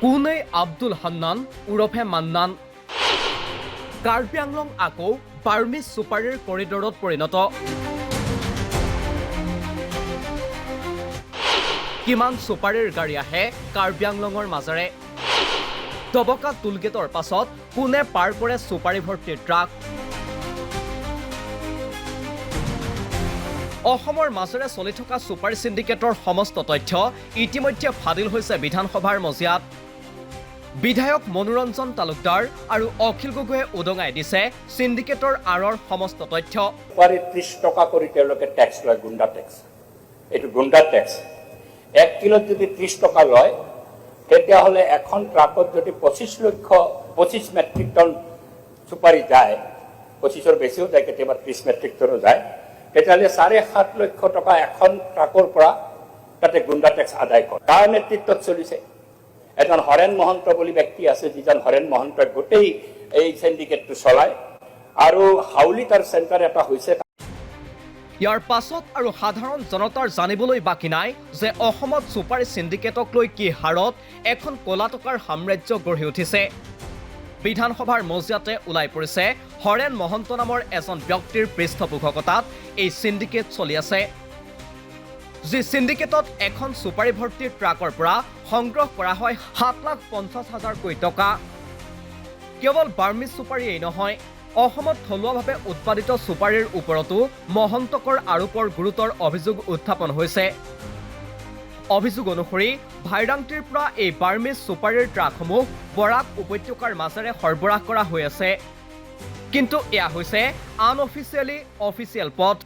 কোনে আব্দুল হান্নান উৰফে মান্নান কাৰ্বি আংলং আকৌ বাৰ্মিজ ছুপাৰীৰ কৰিডৰত পৰিণত কিমান ছুপাৰীৰ গাড়ী আহে কাৰ্বি আংলঙৰ মাজেৰে দবকা টুলগেটৰ পাছত কোনে পাৰ কৰে ছুপাৰী ভৰ্তিৰ ট্ৰাক অসমৰ মাজেৰে চলি থকা ছুপাৰী সিন্ডিকেটৰ সমস্ত তথ্য ইতিমধ্যে ফাদিল হৈছে বিধানসভাৰ মজিয়াত বিধায়ক মনোৰঞ্জন তালুকদাৰ আৰু অখিল গগৈয়ে উদঙাই দিছে সিন্ডিকেটৰ আঁৰৰ সমস্ত তথ্য 30 টকা কৰি তেওঁলোকে ট্যাক্স লয় গুণ্ডা ট্যাক্স এইটো গুণ্ডা ট্যাক্স 1 কিলো যদি 30 টকা লয় তেতিয়াহ'লে এখন ট্ৰাকত যদি 25 মেট্ৰিক টন সুপাৰি যায় 25ৰ বেছিও যায় কেতিয়াবা 30 মেট্ৰিক টনো যায় তেতিয়াহ'লে 7.5 লক্ষ টকা এখন ট্ৰাকৰ পৰা তাতে গুণ্ডা ট্যাক্স আদায় কৰে তাৰ নেতৃত্বত চলিছে এজন হৰেন মহন্ত বুলি ব্যক্তি আছে যিজন হৰেন মহন্তই গোটেই এই সিন্ডিকেটটো চলায় আৰু হাউলি তাৰ চেণ্টাৰ এটা হৈছে ইয়াৰ পাছত আৰু সাধাৰণ জনতাৰ জানিবলৈ বাকী নাই যে অসমত ছুপাৰী সিন্ডিকেটক লৈ কি হাৰত এখন কলা টকাৰ সাম্ৰাজ্য গঢ়ি উঠিছে বিধানসভাৰ মজিয়াতে ওলাই পৰিছে হৰেন মহন্ত নামৰ এজন ব্যক্তিৰ পৃষ্ঠপোষকতাত এই সিন্ডিকেট চলি আছে যি সিন্ডিকেটত এখন ছুপাৰী ভৰ্তিৰ ট্ৰাকৰ পৰা সংগ্ৰহ কৰা হয় 7,50,000 কোটি টকা কেৱল বাৰ্মিজ ছুপাৰীয়েই নহয় অসমত থলুৱাভাৱে উৎপাদিত ছুপাৰীৰ ওপৰতো মহন্তকৰ আৰোপৰ গুৰুতৰ অভিযোগ উত্থাপন হৈছে অভিযোগ অনুসৰি ভাইৰাংটিৰ পৰা এই বাৰ্মিজ ছুপাৰীৰ ট্ৰাকসমূহ বৰাক উপত্যকাৰ মাজেৰে সৰবৰাহ কৰা হৈ আছে কিন্তু এয়া হৈছে আনঅফিচিয়েলি অফিচিয়েল পথ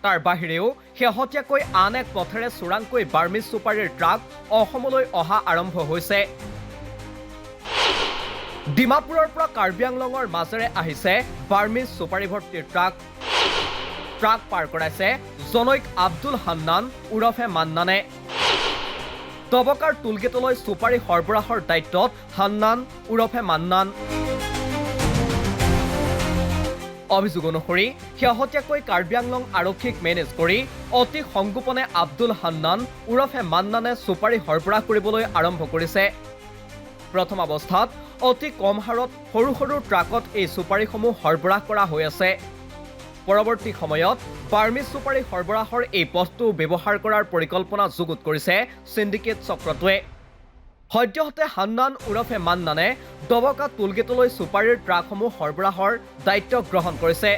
তাৰ বাহিৰেও শেহতীয়াকৈ আন এক পথেৰে চোৰাংকৈ বাৰ্মিজ ছুপাৰীৰ ট্ৰাক অসমলৈ অহা আৰম্ভ হৈছে ডিমাপুৰৰ পৰা কাৰ্বি আংলঙৰ মাজেৰে আহিছে বাৰ্মিজ ছুপাৰী ভৰ্তিৰ ট্ৰাক পাৰ কৰাইছে জনৈক আব্দুল হান্নান উৰফে মান্নানে দবকাৰ টুলগেটলৈ ছুপাৰী সৰবৰাহৰ দায়িত্বত হান্নান উৰফে মান্নান অভিযোগ অনুসৰি শেহতীয়াকৈ কাৰ্বি আংলং আৰক্ষীক মেনেজ কৰি অতি সংগোপনে আব্দুল হান্নান উৰফে মান্নানে ছুপাৰী সৰবৰাহ কৰিবলৈ আৰম্ভ কৰিছে প্ৰথম অৱস্থাত অতি কম হাৰত সৰু সৰু ট্ৰাকত এই ছুপাৰীসমূহ সৰবৰাহ কৰা হৈ আছে পৰৱৰ্তী সময়ত বাৰ্মিজ ছুপাৰী সৰবৰাহৰ এই পথটো ব্যৱহাৰ কৰাৰ পৰিকল্পনা যুগুত কৰিছে সিন্ডিকেট চক্ৰটোৱে সদ্যহতে হান্নান উৰফে মান্নানে দবকা টুলগেটলৈ ছুপাৰীৰ ট্ৰাকসমূহ সৰবৰাহৰ দায়িত্ব গ্ৰহণ কৰিছে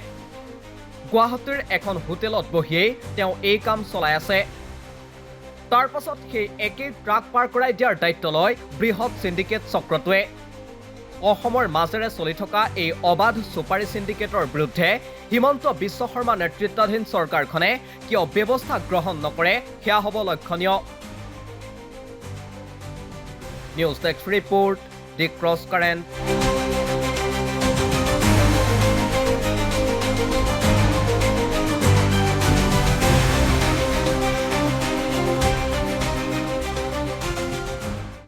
গুৱাহাটীৰ এখন হোটেলত বহিয়েই তেওঁ এই কাম চলাই আছে তাৰ পাছত সেই একেই ট্ৰাক পাৰ কৰাই দিয়াৰ দায়িত্ব লয় বৃহৎ সিন্ডিকেট চক্ৰটোৱে অসমৰ মাজেৰে চলি থকা এই অবাধ ছুপাৰী সিন্ডিকেটৰ বিৰুদ্ধে হিমন্ত বিশ্ব শৰ্মা নেতৃত্বাধীন চৰকাৰখনে কিয় ব্যৱস্থা গ্ৰহণ নকৰে সেয়া হ'ব লক্ষণীয় নিউজ ডেস্ক ৰিপোৰ্ট দি ক্ৰছ কাৰেণ্ট